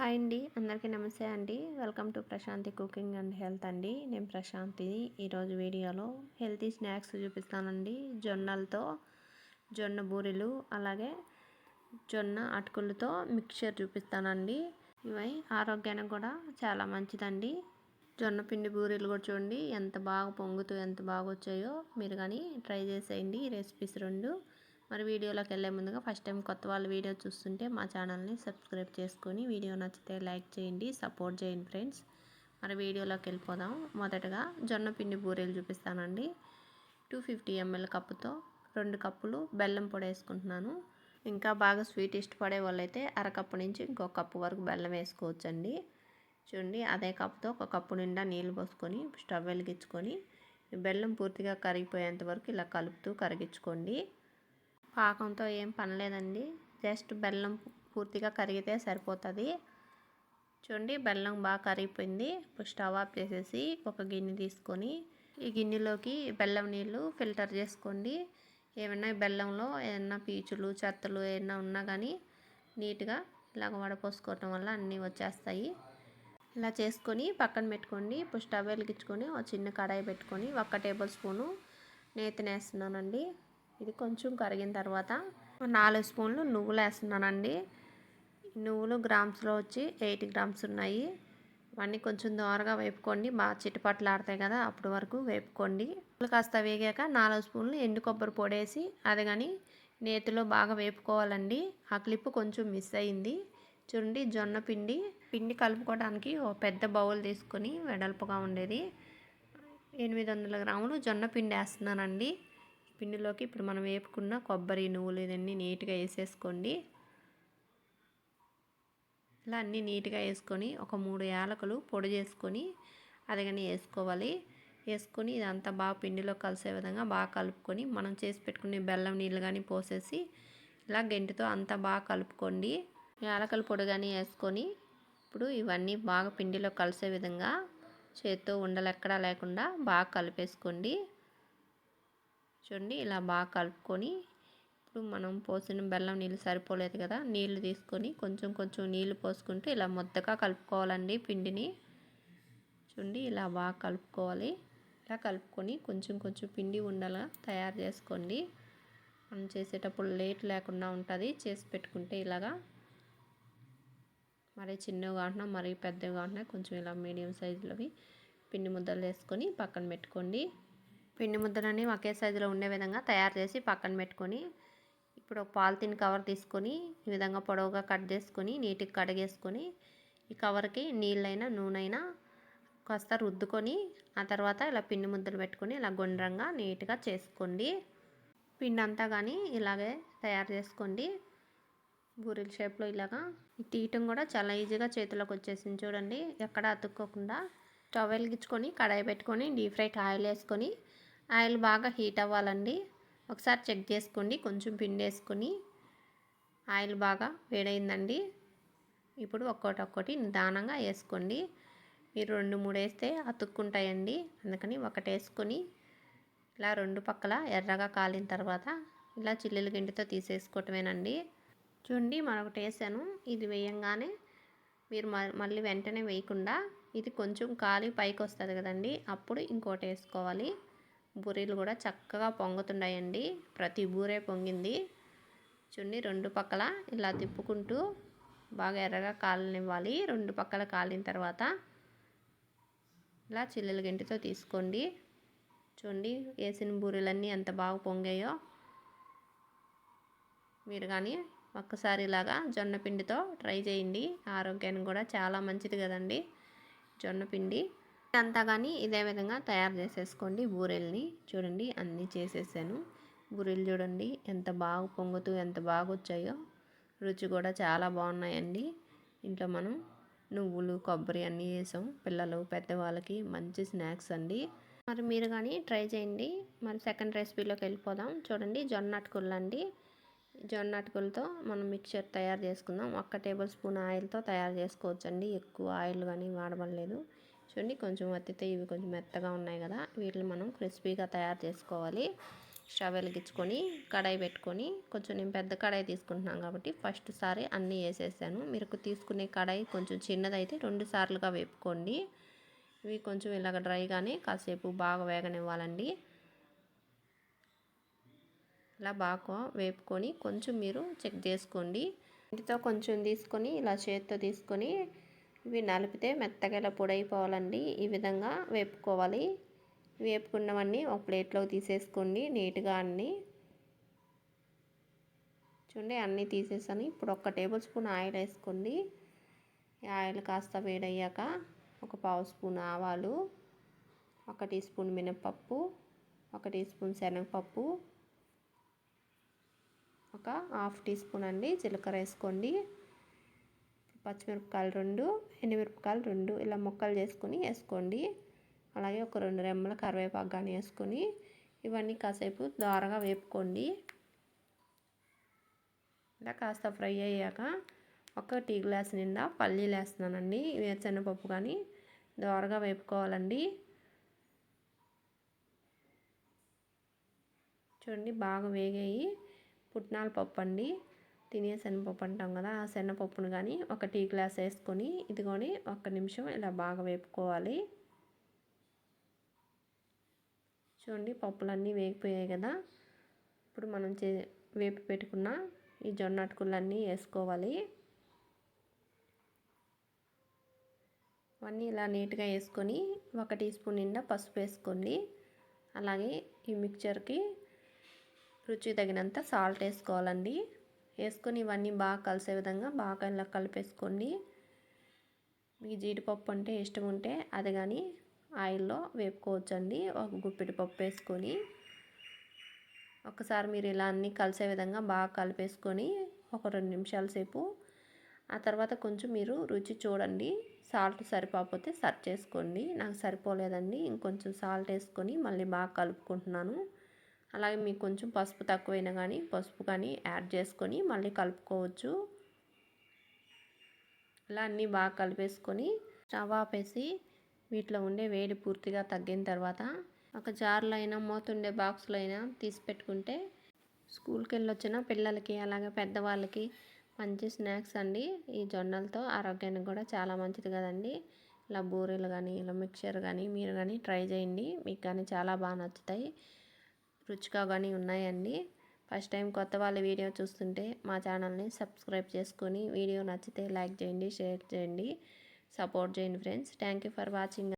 Hi అండి, అందరికీ నమస్తే అండి. Welcome to Prashanti cooking and health అండి. నేను ప్రశాంతి. ఈరోజు వీడియోలో హెల్తీ స్నాక్స్ చూపిస్తానండి. జొన్నలతో జొన్న బూరెలు, అలాగే జొన్న అటుకులతో మిక్చర్ చూపిస్తానండి. ఇవి ఆరోగ్యానికి కూడా చాలా మంచిదండి. జొన్న పిండి బూరెలు కూడా చూడండి ఎంత బాగా పొంగుతూ ఎంత బాగా వచ్చాయో. మీరు కానీ ట్రై చేసేయండి ఈ రెసిపీస్ రెండు. మరి వీడియోలోకి వెళ్ళే ముందుగా ఫస్ట్ టైం కొత్త వాళ్ళు వీడియో చూస్తుంటే మా ఛానల్ని సబ్స్క్రైబ్ చేసుకొని వీడియో నచ్చితే లైక్ చేయండి, సపోర్ట్ చేయండి ఫ్రెండ్స్. మరి వీడియోలోకి వెళ్ళిపోదాం. మొదటగా జొన్న పిండి బూరెలు చూపిస్తానండి. 250 ml కప్పుతో 2 కప్పులు బెల్లం పొడి వేసుకుంటున్నాను. ఇంకా బాగా స్వీట్ ఇష్టపడే వాళ్ళైతే అరకప్పు నుంచి ఇంకో కప్పు వరకు బెల్లం వేసుకోవచ్చండి. చూడండి, అదే కప్పుతో ఒక కప్పు నిండా నీళ్ళు పోసుకొని స్టవ్ వెలిగించుకొని బెల్లం పూర్తిగా కరిగిపోయేంత వరకు ఇలా కలుపుతూ కరిగించుకోండి. పాకంతో ఏం పనిలేదండి, జస్ట్ బెల్లం పూర్తిగా కరిగితే సరిపోతుంది. చూడండి, బెల్లం బాగా కరిగిపోయింది. ఇప్పుడు స్టవ్ ఆఫ్ చేసేసి ఒక గిన్నె తీసుకొని ఈ గిన్నెలోకి బెల్లం నీళ్ళు ఫిల్టర్ చేసుకోండి. ఏమైనా బెల్లంలో ఏమైనా పీచులు చెత్తలు ఏమైనా ఉన్నా కానీ నీట్గా ఇలాగ వడపోసుకోవటం వల్ల అన్నీ వచ్చేస్తాయి. ఇలా చేసుకొని పక్కన పెట్టుకోండి. ఇప్పుడు స్టవ్ వెలిగించుకొని ఒక చిన్న కడాయి పెట్టుకొని 1 టేబుల్ స్పూను నేతిని వేస్తున్నానండి. ఇది కొంచెం కరిగిన తర్వాత 4 స్పూన్లు నువ్వులు వేస్తున్నానండి. నువ్వులు గ్రామ్స్లో వచ్చి 8 గ్రామ్స్ ఉన్నాయి. ఇవన్నీ కొంచెం దోరగా వేపుకోండి. బాగా చిటపట్లాడతాయి కదా, అప్పటి వరకు వేపుకోండి. కాస్త వేగాక 4 స్పూన్లు ఎండు కొబ్బరి పొడేసి అది కానీ నేతిలో బాగా వేపుకోవాలండి. ఆ క్లిప్ కొంచెం మిస్ అయింది. చూడండి, జొన్న పిండి కలుపుకోవడానికి ఒక పెద్ద బౌల్ తీసుకొని వెడల్పుగా ఉండేది 800 గ్రాములు జొన్న పిండి వేస్తున్నానండి. పిండిలోకి ఇప్పుడు మనం వేపుకున్న కొబ్బరి నువ్వులు ఇవన్నీ నీట్గా వేసేసుకోండి. ఇలా అన్నీ నీట్గా వేసుకొని ఒక 3 యాలకులు పొడి చేసుకొని అది కానీ వేసుకోవాలి. వేసుకొని ఇదంతా బాగా పిండిలో కలిసే విధంగా బాగా కలుపుకొని మనం చేసి పెట్టుకునే బెల్లం నీళ్ళు కానీ పోసేసి ఇలా గెంటితో అంతా బాగా కలుపుకోండి. యాలకుల పొడి కానీ వేసుకొని ఇప్పుడు ఇవన్నీ బాగా పిండిలో కలిసే విధంగా చేత్తో ఉండలు ఎక్కడా లేకుండా బాగా కలిపేసుకోండి. చూడండి, ఇలా బాగా కలుపుకొని ఇప్పుడు మనం పోసిన బెల్లం నీళ్ళు సరిపోలేదు కదా, నీళ్ళు తీసుకొని కొంచెం కొంచెం నీళ్ళు పోసుకుంటూ ఇలా ముద్దగా కలుపుకోవాలండి పిండిని. చూడండి, ఇలా బాగా కలుపుకోవాలి. ఇలా కలుపుకొని కొంచెం కొంచెం పిండి ఉండలా తయారు చేసుకోండి. మనం చేసేటప్పుడు లేట్ లేకుండా ఉంటుంది చేసి పెట్టుకుంటే. ఇలాగా మరి చిన్నవి కాకుండా మరి పెద్దవి కాకుండా కొంచెం ఇలా మీడియం సైజులోవి పిండి ముద్దలు వేసుకొని పక్కన పెట్టుకోండి. పిండి ముద్దలని ఒకే సైజులో ఉండే విధంగా తయారు చేసి పక్కన పెట్టుకొని ఇప్పుడు ఒక పాలిథిన్ కవర్ తీసుకొని ఈ విధంగా పొడవుగా కట్ చేసుకొని నీట్గా కడిగేసుకొని ఈ కవర్కి నీళ్ళైనా నూనెైనా కాస్త రుద్దుకొని ఆ తర్వాత ఇలా పిండి ముద్దలు పెట్టుకొని ఇలా గుండ్రంగా నీట్గా చేసుకోండి. పిండి అంతా కానీ ఇలాగే తయారు చేసుకోండి. బూరెల షేప్లో ఇలాగా తీయటం కూడా చాలా ఈజీగా చేతిలోకి వచ్చేసింది. చూడండి, ఎక్కడ అతుక్కోకుండా. స్టవ్ వెలిగించుకొని కడాయి పెట్టుకొని డీప్ ఫ్రైకి ఆయిల్ వేసుకొని ఆయిల్ బాగా హీట్ అవ్వాలండి. ఒకసారి చెక్ చేసుకోండి. కొంచెం పిండి వేసుకొని ఆయిల్ బాగా వేడైందండి. ఇప్పుడు ఒక్కొక్కటి నిదానంగా వేసుకోండి. మీరు 2-3 వేస్తే అతుక్కుంటాయండి. అందుకని ఒకటి వేసుకొని ఇలా 2 పక్కల ఎర్రగా కాలిన తర్వాత ఇలా చిల్లుల గిండితో తీసేసుకోవటమేనండి. చూడండి, మరొకటి వేసాను. ఇది వేయంగానే మీరు మళ్ళీ వెంటనే వేయకుండా ఇది కొంచెం కాలి పైకి వస్తుంది కదండి, అప్పుడు ఇంకోటి వేసుకోవాలి. బూరెలు కూడా చక్కగా పొంగుతున్నాయండి. ప్రతి బూరే పొంగింది. చూడండి, 2 పక్కల ఇలా తిప్పుకుంటూ బాగా ఎర్రగా కాలనివ్వాలి. 2 పక్కల కాలిన తర్వాత ఇలా చిల్లుల గింటితో తీసుకోండి. చూడండి, వేసిన బూరెలన్నీ ఎంత బాగా పొంగాయో. మీరు కానీ ఒక్కసారి ఇలాగా జొన్న పిండితో ట్రై చేయండి. ఆరోగ్యానికి కూడా చాలా మంచిది కదండి జొన్న పిండి. అంతా కానీ ఇదే విధంగా తయారు చేసేసుకోండి బూరెల్ని. చూడండి, అన్నీ చేసేసాను. బూరెలు చూడండి ఎంత బాగా పొంగుతూ ఎంత బాగా వచ్చాయో. రుచి కూడా చాలా బాగున్నాయండి. ఇంట్లో మనం నువ్వులు కొబ్బరి అన్నీ వేసాం. పిల్లలు పెద్దవాళ్ళకి మంచి స్నాక్స్ అండి. మరి మీరు కానీ ట్రై చేయండి. మరి సెకండ్ రెసిపీలోకి వెళ్ళిపోదాం. చూడండి, జొన్న అటుకులు అండి. జొన్న అటుకులతో మనం మిక్చర్ తయారు చేసుకుందాం. 1 టేబుల్ స్పూన్ ఆయిల్తో తయారు చేసుకోవచ్చండి. ఎక్కువ ఆయిల్ కానీ వాడబడలేదు. చూడండి, కొంచెం వత్తితే ఇవి కొంచెం మెత్తగా ఉన్నాయి కదా, వీటిని మనం క్రిస్పీగా తయారు చేసుకోవాలి. స్టవ్ వెలిగించుకొని కడాయి పెట్టుకొని, కొంచెం నేను పెద్ద కడాయి తీసుకుంటున్నాను కాబట్టి ఫస్ట్ సారి అన్నీ వేసేసాను. మీరు తీసుకునే కడాయి కొంచెం చిన్నదైతే 2 సార్లుగా వేపుకోండి. ఇవి కొంచెం ఇలాగ డ్రైగానే కాసేపు బాగా వేగనివ్వాలండి. ఇలా బాగా వేపుకొని కొంచెం మీరు చెక్ చేసుకోండి. ఇంటితో కొంచెం తీసుకొని ఇలా చేతితో తీసుకొని ఇవి నలిపితే మెత్తగా ఇలా పొడైపోవాలండి. ఈ విధంగా వేపుకోవాలి. వేపుకున్నవన్నీ ఒక ప్లేట్లోకి తీసేసుకోండి నీట్గా అన్నీ. చూడండి, అన్నీ తీసేసాను. ఇప్పుడు 1 టేబుల్ స్పూన్ ఆయిల్ వేసుకోండి. ఈ ఆయిల్ కాస్త వేడయ్యాక 1 పావు స్పూన్ ఆవాలు, 1 టీ స్పూన్ మినపప్పు, 1 టీ స్పూన్ శనగపప్పు, 1 హాఫ్ టీ స్పూన్ అండి జీలకర్ర వేసుకోండి. పచ్చిమిరపకాయలు 2, ఎండుమిరపకాయలు 2 ఇలా ముక్కలు చేసుకొని వేసుకోండి. అలాగే ఒక 2 రెమ్మల కరివేపాకు కానీ వేసుకొని ఇవన్నీ కాసేపు దోరగా వేపుకోండి. ఇలా కాస్త ఫ్రై అయ్యాక 1 టీ గ్లాస్ నిండా పల్లీలు వేస్తున్నానండి. వేరుశనగపప్పు కానీ దోరగా వేపుకోవాలండి. చూడండి, బాగా వేగాయి. పుట్నాల పప్పు అండి, తినే శనగపప్పు అంటాం కదా, ఆ శనగపప్పును కానీ 1 టీ గ్లాస్ వేసుకొని ఇదిగోని 1 నిమిషం ఇలా బాగా వేపుకోవాలి. చూడండి, పప్పులన్నీ వేగిపోయాయి కదా. ఇప్పుడు మనం వేపి పెట్టుకున్న ఈ జొన్న అటుకులన్నీ వేసుకోవాలి. అవన్నీ ఇలా నీట్గా వేసుకొని 1 టీ స్పూన్ నిండా పసుపు వేసుకోండి. అలాగే ఈ మిక్చర్కి రుచి తగినంత సాల్ట్ వేసుకోవాలండి. వేసుకొని ఇవన్నీ బాగా కలిసే విధంగా బాగా ఇలా కలిపేసుకోండి. మీకు జీడిపప్పు అంటే ఇష్టం ఉంటే అది కానీ ఆయిల్లో వేపుకోవచ్చండి. 1 గుప్పెడు పప్పు వేసుకొని ఒకసారి మీరు ఇలా అన్నీ కలిసే విధంగా బాగా కలిపేసుకొని ఒక 2 నిమిషాల సేపు, ఆ తర్వాత కొంచెం మీరు రుచి చూడండి. సాల్ట్ సరిపోకపోతే సర్వ్ చేసుకోండి. నాకు సరిపోలేదండి, ఇంకొంచెం సాల్ట్ వేసుకొని మళ్ళీ బాగా కలుపుకుంటున్నాను. అలాగే మీకు కొంచెం పసుపు తక్కువైనా కానీ పసుపు కానీ యాడ్ చేసుకొని మళ్ళీ కలుపుకోవచ్చు. ఇలా అన్నీ బాగా కలిపేసుకొని స్టవ్ ఆపేసి వీటిలో ఉండే వేడి పూర్తిగా తగ్గిన తర్వాత ఒక జార్లో అయినా మూతుండే బాక్స్లో అయినా తీసి పెట్టుకుంటే స్కూల్కి వెళ్ళొచ్చిన పిల్లలకి అలాగే పెద్దవాళ్ళకి మంచి స్నాక్స్ అండి. ఈ జొన్నలతో ఆరోగ్యానికి కూడా చాలా మంచిది కదండి. ఇలా బూరెలు కానీ ఇలా మిక్చర్ కానీ మీరు కానీ ట్రై చేయండి. మీకు కానీ చాలా బాగా నచ్చుతాయి, రుచిగా కానీ ఉన్నాయండి. ఫస్ట్ టైం కొత్త వాళ్ళ వీడియో చూస్తుంటే మా ఛానల్ని సబ్స్క్రైబ్ చేసుకొని వీడియో నచ్చితే లైక్ చేయండి, షేర్ చేయండి, సపోర్ట్ చేయండి friends. Thank you for watching.